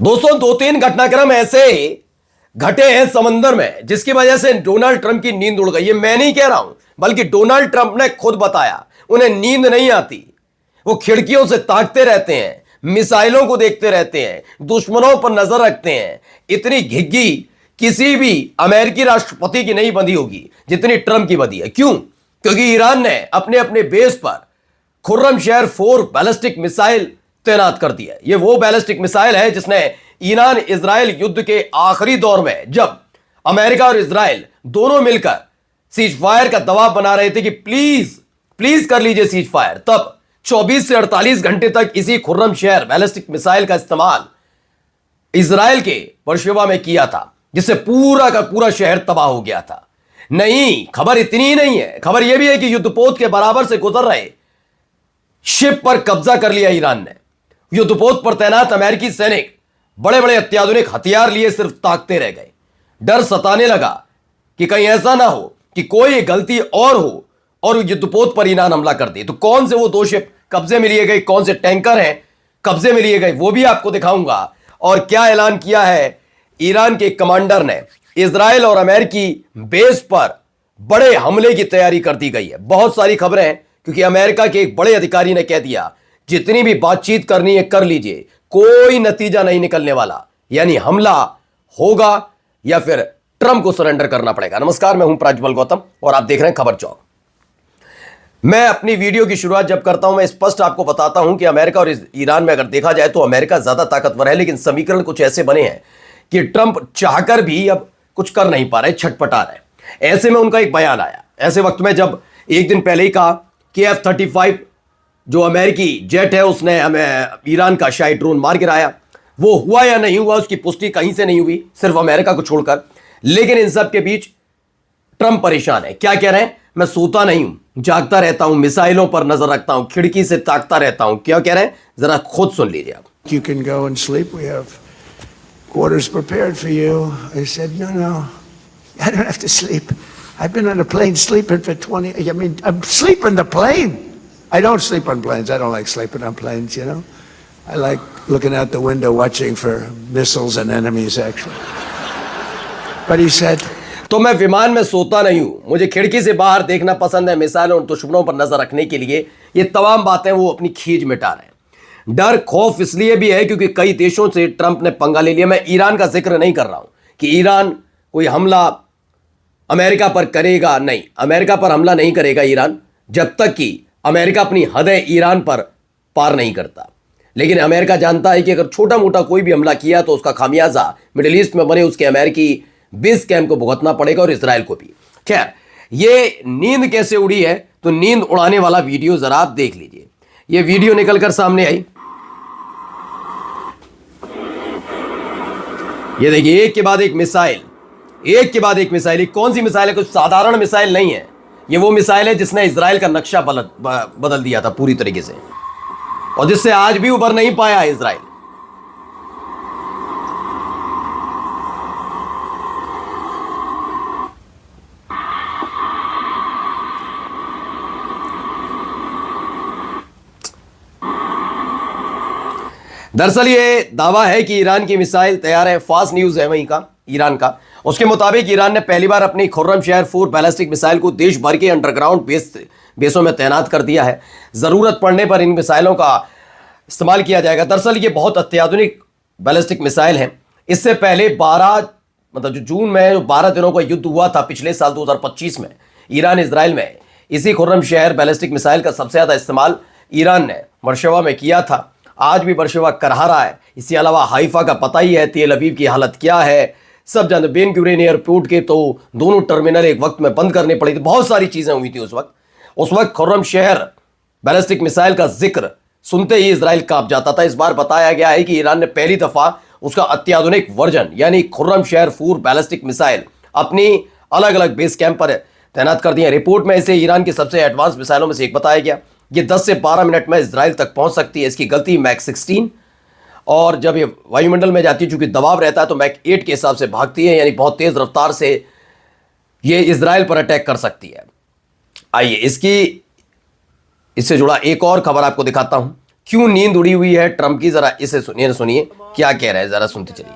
दोस्तों, दो तीन घटनाक्रम ऐसे घटे हैं समंदर में जिसकी वजह से डोनाल्ड ट्रंप की नींद उड़ गई। ये मैं नहीं कह रहा हूं, बल्कि डोनाल्ड ट्रंप ने खुद बताया उन्हें नींद नहीं आती। वो खिड़कियों से ताकते रहते हैं, मिसाइलों को देखते रहते हैं, दुश्मनों पर नजर रखते हैं। इतनी घिग्गी किसी भी अमेरिकी राष्ट्रपति की नहीं बंधी होगी जितनी ट्रंप की बंधी है। क्यों? क्योंकि ईरान ने अपने अपने बेस पर खुर्रमशहर 4 बैलिस्टिक मिसाइल तैनात कर दिया है। यह वो बैलिस्टिक मिसाइल है जिसने ईरान इजराइल युद्ध के आखिरी दौर में, जब अमेरिका और इजराइल दोनों मिलकर सीज फायर का दबाव बना रहे थे कि प्लीज प्लीज कर लीजिए सीज फायर, तब 24 से 48 घंटे तक इसी खुर्रमशहर बैलिस्टिक मिसाइल का इस्तेमाल इजराइल के बर्शेवा में किया था, जिससे पूरा का पूरा शहर तबाह हो गया था। नहीं, खबर इतनी ही नहीं है, खबर यह भी है कि युद्धपोत के बराबर से गुजर रहे शिप पर कब्जा कर लिया ईरान ने। युद्धपोत पर तैनात अमेरिकी सैनिक बड़े बड़े अत्याधुनिक हथियार लिए सिर्फ ताकते रह गए। डर सताने लगा कि कहीं ऐसा ना हो कि कोई गलती और हो और युद्धपोत पर ईरान हमला कर दे। तो कौन से वो 2 शिप कब्जे में लिए गए, कौन से टैंकर हैं कब्जे में लिए गए, वो भी आपको दिखाऊंगा। और क्या ऐलान किया है ईरान के कमांडर ने। इजराइल और अमेरिकी बेस पर बड़े हमले की तैयारी कर दी गई है। बहुत सारी खबरें हैं, क्योंकि अमेरिका के एक बड़े अधिकारी ने कह दिया जितनी भी बातचीत करनी है कर लीजिए, कोई नतीजा नहीं निकलने वाला। यानी हमला होगा या फिर ट्रंप को सरेंडर करना पड़ेगा। नमस्कार, मैं हूं प्रज्वल गौतम और आप देख रहे हैं खबर चौक। मैं अपनी वीडियो की शुरुआत जब करता हूं, मैं स्पष्ट आपको बताता हूं कि अमेरिका और ईरान में अगर देखा जाए तो अमेरिका ज्यादा ताकतवर है, लेकिन समीकरण कुछ ऐसे बने हैं कि ट्रंप चाहकर भी अब कुछ कर नहीं पा रहे, छटपटा रहे। ऐसे में उनका एक बयान आया ऐसे वक्त में, जब एक दिन पहले ही कहा कि F-35 जो अमेरिकी जेट है उसने हमें ईरान का शाही ड्रोन मार गिराया। वो हुआ या नहीं हुआ उसकी पुष्टि कहीं से नहीं हुई, सिर्फ अमेरिका को छोड़कर। लेकिन इन सब के बीच ट्रंप परेशान है। क्या कह रहे हैं? मैं सोता नहीं हूं, जागता रहता हूं, मिसाइलों पर नजर रखता हूं, खिड़की से ताकता रहता हूं। क्या कह रहे हैं जरा खुद सुन लीजिए आप। You can go and sleep. We have quarters prepared for you. I said, no, I don't have to sleep. I've been on a plane sleeping for 20. I mean, I'm sleeping the plane. I don't sleep on planes. I don't like sleeping on planes, you know. I like looking out the window watching for missiles and enemies, actually. But he said, तो मैं विमान में सोता नहीं हूं, मुझे खिड़की से बाहर देखना पसंद है, मिसाइलों और दुश्मनों पर नजर रखने के लिए। ये तमाम बातें वो अपनी खींच मिटा रहे हैं। डर खौफ इसलिए भी है क्योंकि कई देशों से ट्रंप ने पंगा ले लिया। मैं ईरान का जिक्र नहीं कर रहा हूं कि ईरान कोई हमला अमेरिका पर करेगा, नहीं, अमेरिका पर हमला नहीं करेगा ईरान जब तक कि अमेरिका अपनी हदें ईरान पर पार नहीं करता। लेकिन अमेरिका जानता है कि अगर छोटा मोटा कोई भी हमला किया तो उसका खामियाजा मिडिल ईस्ट में बने उसके अमेरिकी बेस कैंप को भुगतना पड़ेगा और इजराइल को भी। खैर, ये नींद कैसे उड़ी है, तो नींद उड़ाने वाला वीडियो जरा आप देख लीजिए। ये वीडियो निकलकर सामने आई, ये देखिए, एक के बाद एक मिसाइल, एक के बाद एक मिसाइल। ये कौन सी मिसाइल है? कुछ साधारण मिसाइल नहीं है। ये वो मिसाइल है जिसने इजराइल का नक्शा बदल दिया था पूरी तरीके से, और जिससे आज भी उभर नहीं पाया है इजराइल। दरअसल ये दावा है कि ईरान की मिसाइल तैयार है। फास्ट न्यूज है वहीं का, ईरान का। उसके मुताबिक ईरान ने पहली बार अपनी खुर्रमशहर 4 बैलिस्टिक मिसाइल को देश भर के अंडरग्राउंड बेसों में तैनात कर दिया है। जरूरत पड़ने पर इन मिसाइलों का इस्तेमाल किया जाएगा। दरअसल ये बहुत अत्याधुनिक बैलिस्टिक मिसाइल हैं। इससे पहले 12 मतलब जो जून में जो 12 दिनों का युद्ध हुआ था पिछले साल 2025 में ईरान इजराइल में, इसी खुर्रमशहर बैलिस्टिक मिसाइल का सबसे ज्यादा इस्तेमाल ईरान ने बर्शेवा में किया था। आज भी बर्शेवा कर रहा है। इसके अलावा हाइफा का पता ही है, तेल अवीव की हालत क्या है, सब जानते। बेन गुरियन एयरपोर्ट के तो दोनों टर्मिनल एक वक्त में बंद करने पड़ी थी। बहुत सारी चीजें हुई थी उस वक्त खुर्रमशहर बैलिस्टिक मिसाइल का जिक्र सुनते ही इजराइल कांप जाता था। इस बार बताया गया है कि ईरान ने पहली दफा उसका अत्याधुनिक वर्जन यानी खुर्रमशहर 4 बैलिस्टिक मिसाइल अपनी अलग अलग बेस कैंप पर तैनात कर दिए। रिपोर्ट में इसे ईरान की सबसे एडवांस मिसाइलों में से एक बताया गया। ये 10 से 12 मिनट में इजराइल तक पहुंच सकती है। इसकी गति मैक 16, और जब ये वायुमंडल में जाती है चूंकि दबाव रहता है तो मैक 8 के हिसाब से भागती है, यानी बहुत तेज रफ्तार से ये इजराइल पर अटैक कर सकती है। आइए इससे जुड़ा एक और खबर आपको दिखाता हूं। क्यों नींद उड़ी हुई है ट्रंप की, जरा इसे सुनिए क्या कह रहे हैं, जरा सुनते चलिए।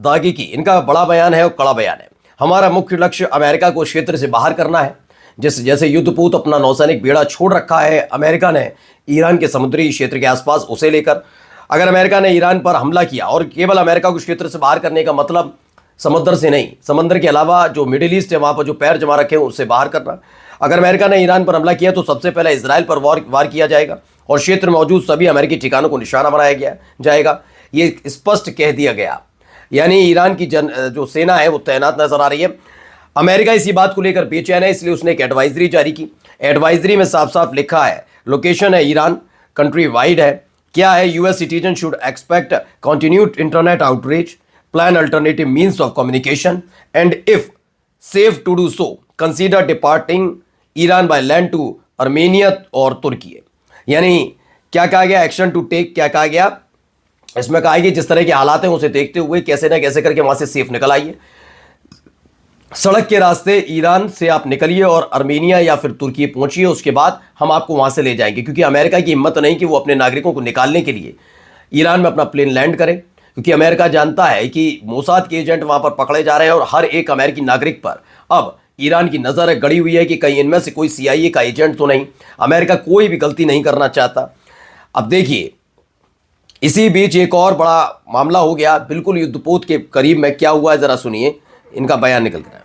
दागी की, इनका बड़ा बयान है और कड़ा बयान है। हमारा मुख्य लक्ष्य अमेरिका को क्षेत्र से बाहर करना है। जैसे युद्धपूत अपना नौसैनिक बेड़ा छोड़ रखा है अमेरिका ने ईरान के समुद्री क्षेत्र के आसपास, उसे लेकर अगर अमेरिका ने ईरान पर हमला किया, और केवल अमेरिका को क्षेत्र से बाहर करने का मतलब समुद्र से नहीं, समंदर के अलावा जो मिडिल ईस्ट है वहां पर जो पैर जमा रखे हैं उससे बाहर करना। अगर अमेरिका ने ईरान पर हमला किया तो सबसे पहले इसराइल पर वार किया जाएगा और क्षेत्र में मौजूद सभी अमेरिकी ठिकानों को निशाना बनाया जाएगा। ये स्पष्ट कह दिया गया, यानी ईरान की जो सेना है वो तैनात नजर आ रही है। अमेरिका इसी बात को लेकर बेचैन है, इसलिए उसने एक एडवाइजरी जारी की। एडवाइजरी में साफ साफ लिखा है, लोकेशन है ईरान, कंट्री वाइड है, क्या है, US citizen should expect continued internet outreach, plan alternative means of communication and if safe to do so consider departing Iran by land to Armenia और तुर्की। यानी क्या कहा गया, एक्शन टू टेक, क्या कहा गया इसमें, कहा कि जिस तरह के हालात हैं उसे देखते हुए कैसे ना कैसे करके वहां से सेफ निकल आइए, सड़क के रास्ते ईरान से आप निकलिए और आर्मेनिया या फिर तुर्की पहुंचिए, उसके बाद हम आपको वहां से ले जाएंगे। क्योंकि अमेरिका की हिम्मत नहीं कि वो अपने नागरिकों को निकालने के लिए ईरान में अपना प्लेन लैंड करे, क्योंकि अमेरिका जानता है कि मोसाद के एजेंट वहां पर पकड़े जा रहे हैं और हर एक अमेरिकी नागरिक पर अब ईरान की नजर गड़ी हुई है कि कहीं इनमें से कोई CIA का एजेंट तो नहीं। अमेरिका कोई भी गलती नहीं करना चाहता। अब देखिए, इसी बीच एक और बड़ा मामला हो गया बिल्कुल युद्धपोत के करीब में। क्या हुआ है जरा सुनिए, इनका बयान निकल कर।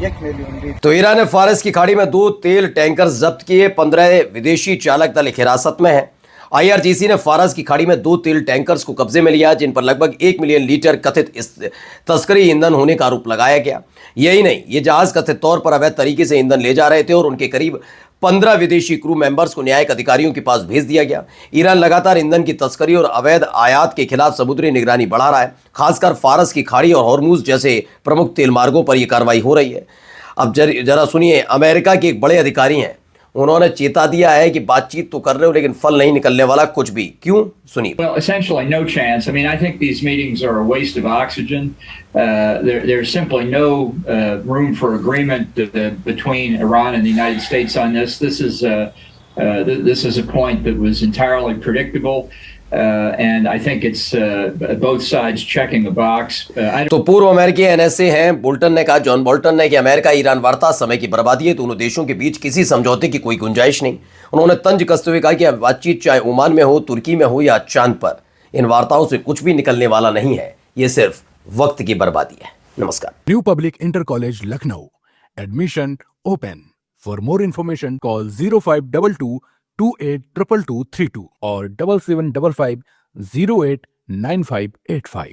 1 मिलियन लीटर। तो ईरान ने फारस की खाड़ी में 2 तेल टैंकर जब्त किए, 15 विदेशी चालक दल हिरासत में है। IRGC ने फारस की खाड़ी में 2 तेल टैंकर्स को कब्जे में लिया, जिन पर लगभग 1 मिलियन लीटर कथित तस्करी ईंधन होने का आरोप लगाया गया। यही नहीं, ये जहाज कथित तौर पर अवैध तरीके से ईंधन ले जा रहे थे और उनके करीब 15 विदेशी क्रू मेंबर्स को न्यायिक अधिकारियों के पास भेज दिया गया। ईरान लगातार ईंधन की तस्करी और अवैध आयात के खिलाफ समुद्री निगरानी बढ़ा रहा है, खासकर फारस की खाड़ी और हॉर्मुज जैसे प्रमुख तेल मार्गों पर यह कार्रवाई हो रही है। अब जरा सुनिए, अमेरिका के एक बड़े अधिकारी हैं, उन्होंने चेता दिया है कि बातचीत तो कर रहे हो लेकिन फल नहीं निकलने वाला कुछ भी। क्यों, सुनिए। Well, essentially no chance. I mean, I think these meetings are a waste of oxygen. There's simply no room for agreement between Iran and the United States on this. This is a point that was entirely predictable. And I think it's both sides checking the box. तो पूर्व अमेरिकी NSA हैं Bolton ने कहा, John Bolton ने, कि America Iran वार्ता समय की बर्बादी है, दोनों देशों के बीच किसी समझौते की कोई गुंजाइश नहीं। उन्होंने तंज कसते हुए कहा कि बातचीत चाहे ओमान में हो, तुर्की में हो या चांद पर, इन वार्ताओं से कुछ भी निकलने वाला नहीं है, ये सिर्फ वक्त की बर्बादी है। नमस्कार। New public inter college Lucknow, admission open. For more information call 0522 282232 और 7755 089585।